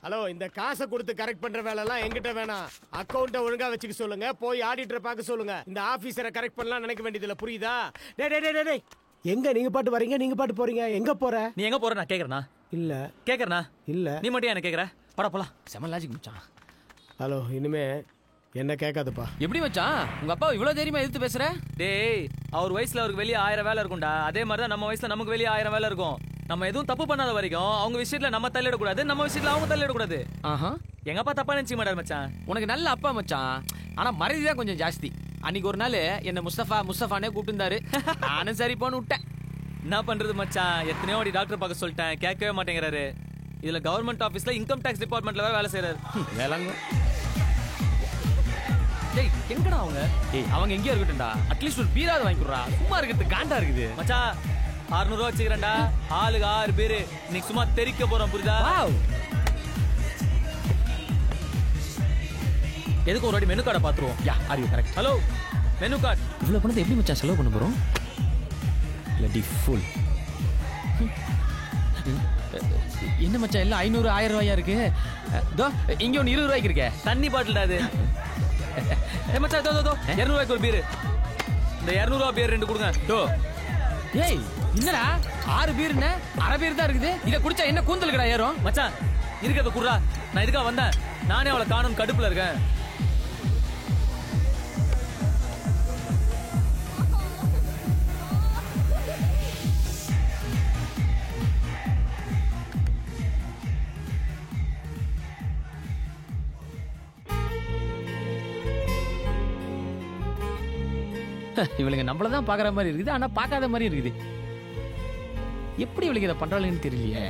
Hello, இந்த காசை கொடுத்து கரெக்ட் பண்ற வேலை எல்லாம் எங்கிட்ட வேணாம். அக்கௌண்ட்டை ஒழுங்கா வச்சுக்க சொல்லுங்க. போய் ஆடிட்டரை பார்க்க சொல்லுங்க. இந்த ஆபீசரை கரெக்ட் பண்ணலாம் நினைக்க வேண்டியதுல புரியுதா? டேய் எங்க நீங்க பாட்டு வரீங்க, நீங்க பாட்டு போறீங்க? எங்க போற? நீ எங்க போற? நான் கேக்குறேனா? இல்ல கேக்குறேனா? இல்ல. நீ மட்டும் என்ன கேக்குற? பட போலாம். செம லாஜிக் மச்சான். ஹலோ, இனிமே என்ன கேட்காதப்பா. எப்படி மச்சான் உங்க அப்பா இவ்வளவு தைரியமா எதிர்த்து பேசுற? டேய், அவர் வயசுல அவருக்கு வெளியே 1000 வேலை இருக்கும்டா. அதே மாதிரி தான் நம்ம வயசுல நமக்கு வெளியே 1000 வேலை இருக்கும். நம்ம எதுவும் தப்பு பண்ணாத வரைக்கும் அவங்க விஷயத்துல நம்ம தள்ளிடக்கூடாது, நம்ம விஷயத்துல அவங்க தள்ளிடக்கூடாது. ஆஹா, எங்க அப்பா தப்பா நினைச்சு மாட்டாரு மச்சான். உனக்கு நல்ல அப்பா மச்சான். ஆனா மரியாதை தான் கொஞ்சம் ஜாஸ்தி. அன்னைக்கு ஒரு நாள் என்ன முஸ்தபானே கூப்பிட்டுருந்தாரு. நானும் சரி போன்னு விட்டேன். என்ன பண்றது மச்சான், எத்தனையோ வாட்டி டாக்டர் பார்க்க சொல்லிட்டேன், கேட்கவே மாட்டேங்கிறாரு. இதுல கவர்மெண்ட் ஆபீஸ்ல இன்கம் டாக்ஸ் டிபார்ட்மெண்ட்ல வேலை செய்யறாரு. வேளாங்க. டேய், எங்கடா அவங்க? ஏய், அவங்க எங்கேயா இருக்கட்டும்டா. அட்லீஸ்ட் ஒரு பீராது வாங்கிடுறா. சும்மா இருக்கிறது காண்டா இருக்குது மச்சான். 600 ரூபா வச்சுக்கிறேன்டா. ஆளுக்கு 6 பேரு. இன்னைக்கு சும்மா தெரிக்க போறோம், புரியுதா? எதுக்கு ஒரு வாட்டி மெனு கார்டை பாத்துருவோம். Yeah, are you correct? Hello, menu card. இவ்வளவு பணத்தை எப்படி மச்சான் செலவு பண்ண போறோம்? லடி ஃபுல். என்ன மச்சான் எல்லாம் 500 1000 ரூபாயா இருக்கு? தோ இங்க ஒன்னு 20 ரூபாய்க்கு இருக்கே. தண்ணி பாட்டில் அது. மச்சான், 200 ரூபாய்க்கு ஒரு பீரு. இந்த 200 ரூபா பீர் 2 கொடுங்க. தோ ஏய், என்னடா 6 பீர்னு அரை பீர் தான் இருக்குது. இத குடிச்சா என்ன கூந்தலுக்குடா ஏறும்? மச்சான், இருக்கிறத குடுறா. நான் இதுக்காக வந்தேன். நானே அவளை காணும் கடுப்புல இருக்கேன். இவளுங்க நம்மளதான் பாக்குற மாதிரி இருக்குது, ஆனா பார்க்காத மாதிரி இருக்குது. எப்படி இவளுக்கு இதை பண்றாளுன்னு தெரியலையே.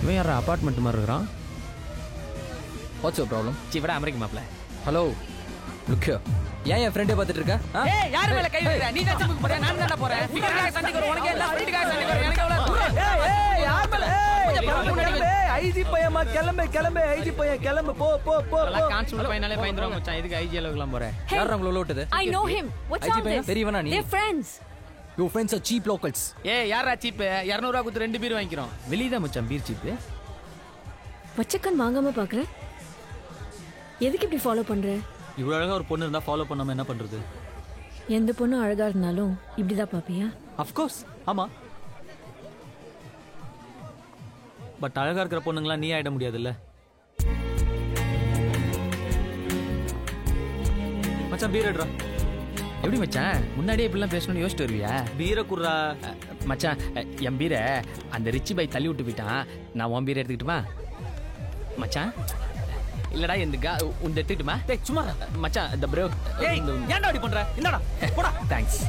இவன் யாரா அபார்ட்மெண்ட் மாதிரி இருக்கிறான்? What's your problem? சிவடா அமெரிக்க மாப்ள. Hello look here. ஏன் என் ஃப்ரெண்டே பார்த்துட்டு இருக்க? ஏய், யார் மேல கை வைக்கிற? நீ தான் சிம்புக்கு போற, நான் தான போறேன். ஃபிகர்காக சண்டைக்கு வர உனக்கு என்ன? ஃப்ரெண்டுகாக சண்டைக்கு வர எனக்கு எவ்வளவு? ஏய், யார் மேல? ஐஜி பையமா கிளம்பு ஐஜி பையன் கிளம்பு. போ போ போ. கான்ஸ்டபிள் பையனாலே பயந்துறோம் மச்சான். இதுக்கு ஐஜி அளவுக்குலாம் போறேன். யாரா உங்கள லோட்டது? I know him. What's all this? பெரியவனா நீ? They're friends. Your friends are cheap locals. ஏய், யாரா சீப்? 200 ரூபாய் கொடுத்து 2 பீர் வாங்கிக்கிறோம். வெளிய தான் மச்சான் பீர் சீப். வச்சக்கன் வாங்காம பாக்குற? எதுக்கு இப்படி ஃபாலோ பண்ற? இவ்வளவு அழகா ஒரு பொண்ணு இருந்தா ஃபாலோ பண்ணாம என்ன பண்றது? எந்த பொண்ணு அழகா இருந்தாலும் இப்படிதான் பாப்பியா? ஆஃப் கோர்ஸ், ஆமா. பட் அழகா இருக்கிற பொண்ணுங்களா நீ ஆயிட முடியாதுல்ல மச்சான். பீர் எடுறா. எப்படி மச்சான் முன்னாடியே இப்படிலாம் பேசணும்னு யோசிச்சு வருவியா? பீரை குடுறா. மச்சான், என் பீரை அந்த ரிச்சி பை தள்ளி விட்டு போயிட்டான். நான் உன் பீரை எடுத்துக்கிட்டுமா மச்சான்? இல்லடா, இந்த உன் எடுத்துக்கிட்டுமா? டேய், சும்மா மச்சான் இந்த ப்ரோ. ஏன்டா அப்படி பண்ற? இந்தாடா போடா. தேங்க்ஸ்.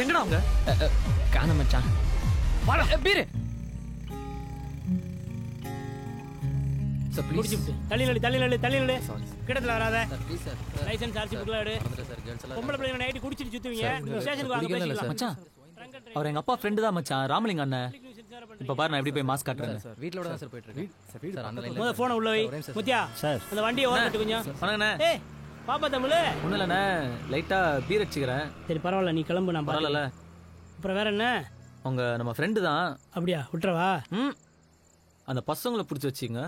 எங்கடா அவங்க? காண மச்சான். வாடா பீரு. Sir please. தள்ளி நடு கிடத்துல வராத. லைசென்ஸ் ஆர்சி புக்ல எடு. பொம்பளை பிள்ளைங்க நைட் குடிச்சிட்டு சுத்துவீங்க. ஸ்டேஷனுக்கு வாங்க பேசிக்கலாம். மச்சான், அவர் எங்க அப்பா ஃப்ரெண்டு தான் மச்சான், ராமலிங்க அண்ணன். இப்ப பாரு நான் எப்படி போய் மாஸ்க் காட்டுறேன். வீட்லோட தான் சார் போயிட்டு இருக்கு. சார் அந்த லைன்ல முதல்ல போனை உள்ள வை. முத்தியா சார், அந்த வண்டியை ஓரட்டு கொஞ்சம். வணங்கண்ணே. ஏய் பாப்பா தமிழ். ஒன்றும் இல்லைண்ணே, லைட்டா பீர் அடிச்சுக்கிறேன். சரி பரவாயில்ல, நீ கிளம்பு. நான் பரவாயில்ல. அப்புறம் வேற என்ன? அவங்க நம்ம ஃப்ரெண்டு தான். அப்படியா? விட்டுறவா? அந்த பசங்களை பிடிச்சி வச்சுங்க.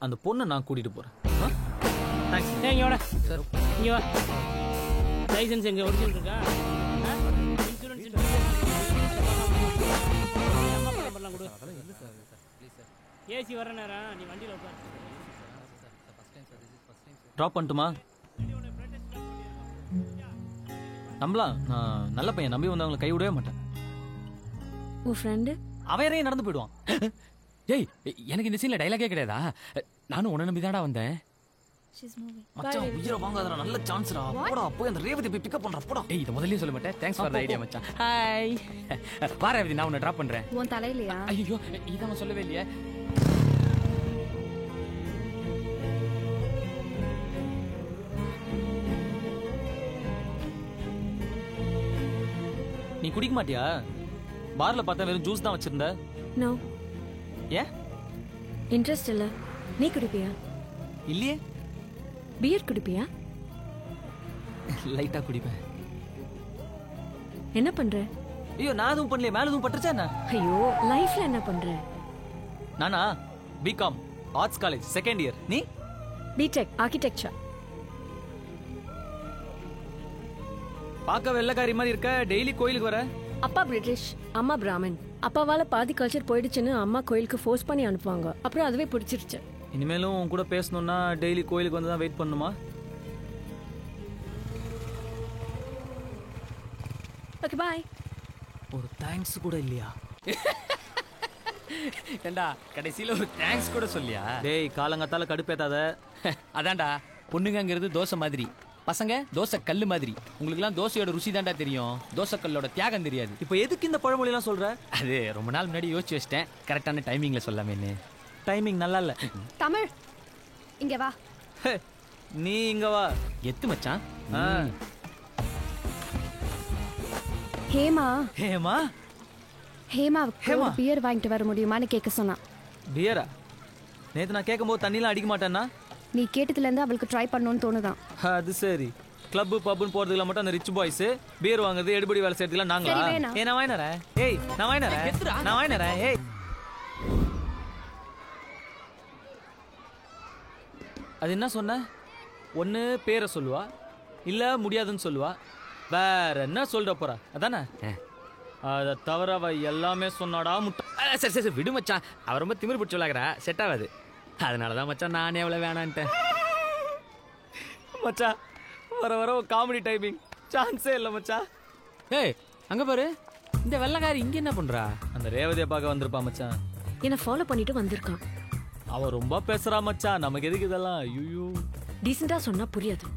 அந்த பொண்ணை நான் கூட்டிட்டு போறேன். தேங்க்ஸ். இங்க வாடா சார். இங்க வா. லைசென்ஸ் எங்க ஒரிஜினல் இருக்கா? இன்சூரன்ஸ் நம்பர்லாம் கொடு. ஏசி வர நேரம் நீ வண்டியில உட்காரு. ட்ராப் பண்ணட்டுமா? நம்பலாம். நான் நல்ல பையன், நம்பி வந்தவங்களை கை விடவே மாட்டேன். உன் ஃப்ரெண்டு அவன் யாரையும் நடந்து போயிடுவான். ஏய், எனக்கு இந்த சீன்ல டைலாகே கிடையாதா? நானும் உன்னை நம்பி தான்டா வந்தேன். மச்சான், உயிரை வாங்காதடா, நல்ல சான்ஸ்டா. போடா, போய் அந்த ரேவதி போய் பிக்கப் பண்றா. போடா. ஏய், இத முதல்லயே சொல்ல மாட்டேன். தேங்க்ஸ் ஃபார் தி ஐடியா மச்சான். ஹாய். வா ரேவதி, நான் உன்னை டிராப் பண்றேன். உன் தலையிலையா? ஐயோ, இதான் சொல்லவே இல்லையே. நீ குடிக்க மாட்டியா? பார்ல பார்த்தா வெறும் ஜூஸ் தான் வச்சிருந்த. நோ. ஏன்? இன்ட்ரெஸ்ட் இல்ல. நீ குடிப்பியா? இல்லையே. பியர் குடிப்பியா? லைட்டா குடிப்பேன். என்ன பண்ற? ஐயோ நான் எதுவும் பண்ணலையே, மேல எதுவும் பட்டுருச்சா என்ன? ஐயோ லைஃப்ல என்ன பண்ற? நானா BCom arts college second year. நீ? BTech architecture. பார்க்க வெள்ளக்காரி மாதிரி இருக்க, டெய்லி கோயிலுக்கு வர. அப்பா பிரிட்டிஷ், அம்மா பிராமின். அப்பாவால பாதி கல்ச்சர் போயிடுச்சுன்னு அம்மா கோயிலுக்கு ஃபோர்ஸ் பண்ணி அனுப்புவாங்க. அப்புறம் அதுவே பிடிச்சிருச்சு. இனிமேலும் உன் கூட பேசணும்னா டெய்லி கோயிலுக்கு வந்து தான் வெயிட் பண்ணுமா? Okay bye. ஒரு தேங்க்ஸ் கூட இல்லையா? ஏண்டா கடைசியில ஒரு தேங்க்ஸ் கூட சொல்லியா? டேய் காலங்கத்தால கடுப்பேத்தாத. அதான்டா, பொண்ணுங்கிறது தோசை மாதிரி, பசங்க தோசை கல்லு மாதிரி. உங்களுக்குலாம் தோசையோட ருசி தான்டா தெரியும், தோசை கல்லோட தியாகம் தெரியாது. இப்போ எதுக்கு இந்த பழமொழிலாம் சொல்ற? அது ரொம்ப நாள் முன்னாடி யோசிச்சு வச்சிட்டேன், கரெக்டான டைமிங்ல சொல்லாமேன்னு. டைமிங் நல்லா இல்ல. தமிழ் இங்க வா. நீ இங்க வா. எத்து மச்சான். ஹேமா ஹேமா ஹேமாவுக்கு ஒரு பியர் வாங்கிட்டு வர முடியுமான்னு கேட்க சொன்னான். பியரா? நேத்து நான் கேட்கும்போது தண்ணிலாம் அடிக்க மாட்டேன்னா? நீ கேட்டதுல இருந்து அவளுக்கு ட்ரை பண்ணணும்னு தோணுதான். அது சரி. கிளப் பப்னு போறதுல மட்டும் அந்த ரிச் பாய்ஸ் பியர் வாங்குறது, எடுபடி வேலை செய்யறதுலாம் நாங்களா? சரி, வேணாம். ஏய் நான் வாங்கினறேன். ஏய் நான் வாங்கினறேன். நான் வாங்கினறேன். ஏய் அது என்ன சொன்ன? ஒன்னு பேரை சொல்லுவா, இல்ல முடியாதுன்னு சொல்லுவா, வேற என்ன சொல்ற போறா? அதானே? அதை தவிர அவ எல்லாமே சொன்னாடா முட்டை. சரி சரி விடு மச்சான், அவ ரொம்ப திமிரு பிடிச்சி விளாக்குறா, செட் ஆகாது. அதனாலதான் மச்சான் நானே எவ்வளவு வேணான்ட்டேன். மச்சா வர வர காமெடி டைமிங் சான்ஸே இல்லை மச்சா. ஏய் அங்க பாரு, இந்த வெள்ளக்காரி இங்க என்ன பண்றா? அந்த ரேவதியை பார்க்க வந்திருப்பா மச்சான். என்ன ஃபாலோ பண்ணிட்டு வந்திருக்கான். அவ ரொம்ப பேசுறா மச்சான், நமக்கு எதுக்கு இதெல்லாம்? ஐயோ டீசெண்டா சொன்னா புரியாது.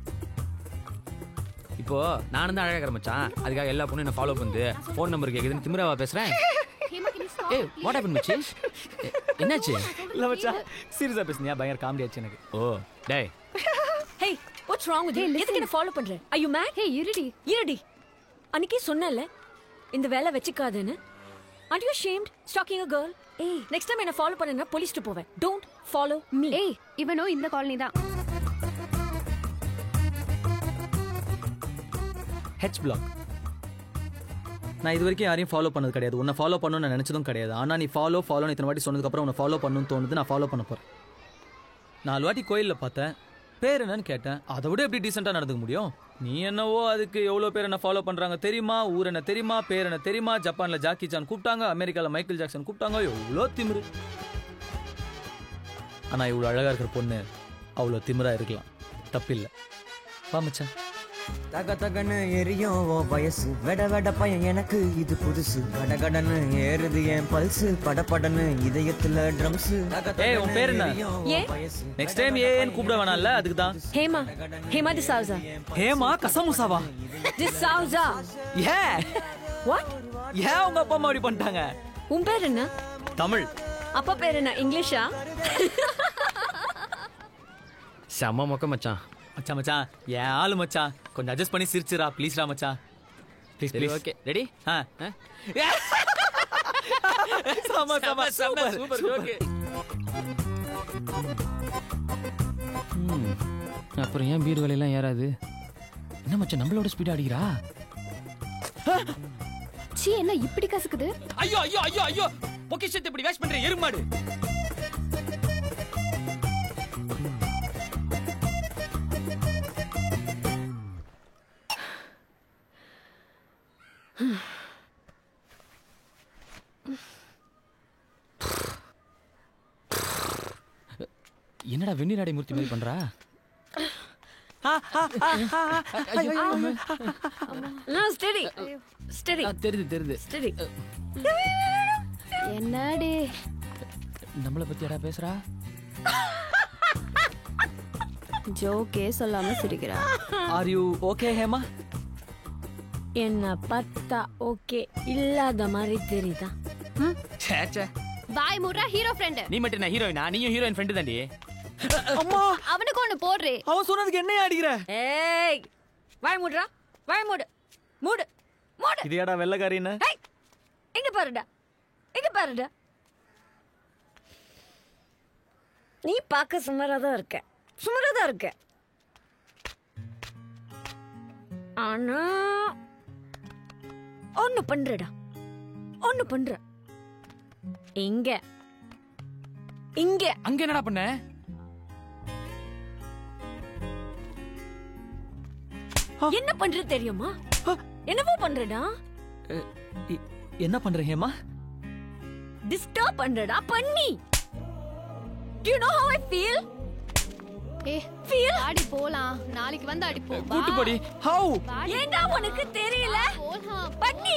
இப்போ நானும் தான் அழகாக்கிற மச்சான், அதுக்காக எல்லா பொண்ணும் என்ன ஃபாலோ பண்ணுது, ஃபோன் நம்பர் கேக்குதுன்னு திமிராவா பேசுறேன்? ஏய் வாட் ஹேப்பன் மச்சி? என்னாச்சு? இல்ல மச்சான் சீரியஸா பேசுனியா? பயங்கர காமெடி ஆச்சு எனக்கு. ஓ டேய் Hey, what's wrong with you? எதுக்கு என்ன ஃபாலோ பண்ற? Are you mad? ஹே இருடி. இருடி. அன்னைக்கே சொன்னேன்ல இந்த வேலை வெச்சுக்காதேன்னு. Aren't you ashamed stalking a girl? ஏய் next time என்ன ஃபாலோ பண்ணனா போலீஸ்க்கு போவேன். Don't follow me. ஏய் இவனோ இந்த காலனி தான். H block. நான் இது வரைக்கும் யாரையும் ஃபாலோ பண்ணது கிடையாது, உன்னை ஃபாலோ பண்ணணும்னு நான் நினைச்சதும் கிடையாது. ஆனால் நீ ஃபாலோன்னு இத்தனை வாட்டி சொன்னதுக்கப்புறம் உன்னை ஃபாலோ பண்ணணும்னு தோணுது, நான் ஃபாலோ பண்ண போகிறேன். 4 வாட்டி கோயிலில் பார்த்தேன், பேர் என்னன்னு கேட்டேன், அதை விட எப்படி டீசெண்டாக நடந்துக்க முடியும்? நீ என்னவோ அதுக்கு எவ்வளோ பேர் என்ன ஃபாலோ பண்ணுறாங்க தெரியுமா, ஊர் என்ன தெரியுமா, பேர் என்ன தெரியுமா, ஜப்பானில் ஜாக்கி சான் கூப்பிட்டாங்க, அமெரிக்காவில் மைக்கேல் ஜாக்சன் கூப்பிட்டாங்க, எவ்வளோ திமிரு. ஆனால் இவ்வளோ அழகாக இருக்கிற பொண்ணு அவ்வளோ திமிராக இருக்கலாம், தப்பில்லை. வா மச்சான். தக தகன்னு எரியும் ஓ வயசு, வெட வெட பையன் எனக்கு இது புதுசு, கடகடன்னு ஏறுது என் பல்சு, படபடன்னு இதயத்துல ட்ரம்ஸ். ஏய் உன் பேர் என்ன? ஏன்? நெக்ஸ்ட் டைம் ஏன்னு கூப்பிட வேணாம்ல, அதுக்கு தான். ஹேமா. ஹேமா டிசவுசா. ஹேமா கசமுசாவா? டிசவுசா. ஏன்? What? ஏன் உங்க அப்பா அம்மா அப்படி பண்ணிட்டாங்க? உன் பேர் என்ன? தமிழ். அப்பா பேர் என்ன? இங்கிலீஷா? செம்ம மொக்க மச்சான். மச்சான் மச்சான் ஏன் ஆளு மச்சான், கொஞ்சம் அட்ஜஸ்ட் பண்ணி சிரிச்சுரா ப்ளீஸ்ரா மச்சான். Please please. Okay ready? சம சம சூப்பர் சூப்பர். ஓகே. அப்புறம் ஏன் பீர் வேலையெல்லாம் ஏறாது? என்ன மச்சான் நம்மளோட ஸ்பீடா அடிக்கிறா? சீ என்ன இப்படி கசக்குது? ஐயோ ஐயோ ஐயோ ஐயோ, பொக்கிஷத்தை இப்படி வேஸ்ட் பண்ற எருமாடு. என்னடா வெந்நீர் அடை மூர்த்தி மாதிரி பண்றா? No, steady. Steady. தெரியுது தெரியுது. Steady. என்னடி நம்மளை பத்தி யாரா பேசுறா? ஜோக்கே சொல்லாம சிரிக்கிறா. Are you okay Hema? என்ன பார்த்தா ஓகே இல்லாத மாதிரி தெரியுதா? சே சே, பாய் முர்ரா ஹீரோ ஃப்ரெண்ட். நீ மட்டும் நான் ஹீரோயினா? நீயும் ஹீரோயின் ஃப்ரெண்டு தாண்டி. அம்மா அவனுக்கு ஒன்னு போடுறே. அவன் சொன்னதுக்கு என்னைய அடிக்கிற? ஏய் வாய் மூடுடா, வாய் மூடு மூடு மூடு. இது ஏடா வெள்ளக்காரின்னு? ஏய் இங்க பாருடா, இங்க பாருடா. நீ பார்க்க சுமாரா தான் இருக்க, சுமாரா தான் இருக்க. ஆனா ஒண்ணு பண்றடா, ஒண்ணு பண்ற. இங்க இங்க அங்க என்னடா பண்ண? என்ன பண்றது தெரியுமா? என்னவோ பண்றடா. என்ன பண்ற ஹேமா? டிஸ்டர்ப் பண்றடா பண்ணி. Do you know how I feel? Feel? ஆடி போலாம், நாளைக்கு வந்து அடி போ. கூட்டி போடி. How? ஏண்டா உனக்கு தெரியல? பண்ணி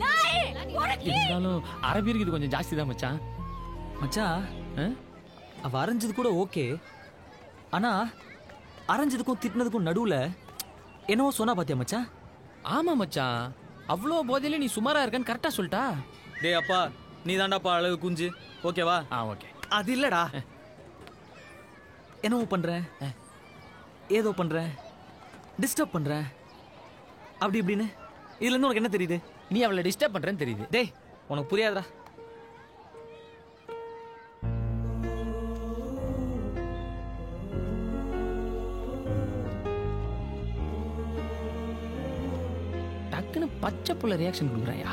நாயே உனக்கு இருந்தாலும் அரபியருக்கு இது கொஞ்சம் ஜாஸ்தி தான் மச்சான். மச்சான் அவ அரைஞ்சது கூட ஓகே, ஆனா அரைஞ்சதுக்கும் திட்டினதுக்கும் நடுவுல என்னவோ சொன்னா பாத்தியா மச்சான்? ஆமா மச்சான், அவ்வளோ போதையில நீ சுமாரா இருக்கன்னு கரெக்டா சொல்லிட்டா. டேய் அப்பா, நீ தாண்டாப்பா அழகு குஞ்சு, ஓகேவா? ஓகே. அது இல்லடா, என்னவோ பண்ற, ஏதோ பண்ற, டிஸ்டர்ப் பண்ற, அப்படி இப்படின்னு. இதுல இருந்து உனக்கு என்ன தெரியுது? நீ அவளை டிஸ்டர்ப் பண்றேன்னு தெரியுது. டேய் உனக்கு புரியாதுடா. டக்குன்னு பச்சை புள்ள ரியாக்ஷன் கொடுக்குறாயா?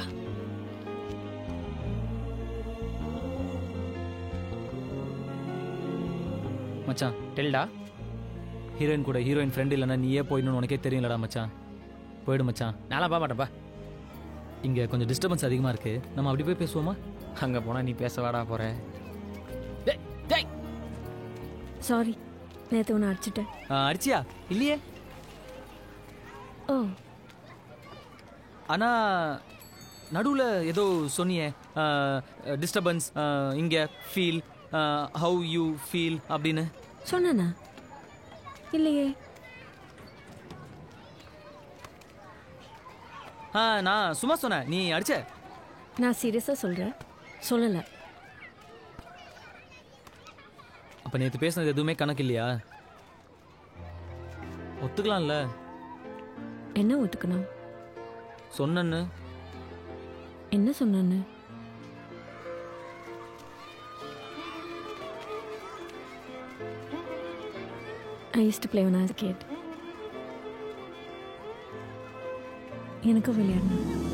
மச்சான் டெல்டா. ஹீரோயின் கூட ஹீரோயின் ஃப்ரெண்ட் இல்லைன்னா நீயே போயிடணும்னு உனக்கே தெரியும்லடா மச்சான். போயிடு மச்சான். நான்லாம் போக மாட்டேன்ப்பா. இங்க கொஞ்சம் டிஸ்டர்பன்ஸ் அதிகமா இருக்கு, நம்ம அப்படி போய் பேசுவோமா? அங்க போனா நீ பேச வாடா போற. டேய் சாரி, நேத்து உன்னை அடிச்சிட்டேன். அடிச்சியா? இல்லையே. ஓ, ஆனா நடுவுல ஏதோ சொன்னியே, டிஸ்டர்பன்ஸ், இங்க ஃபீல், ஹவ் யூ ஃபீல் அப்படின்னு. சொன்னனா? இல்லையே. நான் சும்மா சொன்னேன், நீ அடிச்ச. நான் சீரியஸா சொல்றேன், சொல்லல. அப்ப நேத்து பேசுனது எதுவுமே கணக்கு இல்லையா? ஒத்துக்கலாம்ல? என்ன ஒத்துக்கணும்? சொன்னேன்னு. என்ன சொன்னேன்னு? I used to play when I was a kid. எனக்கு விளையாடணும்.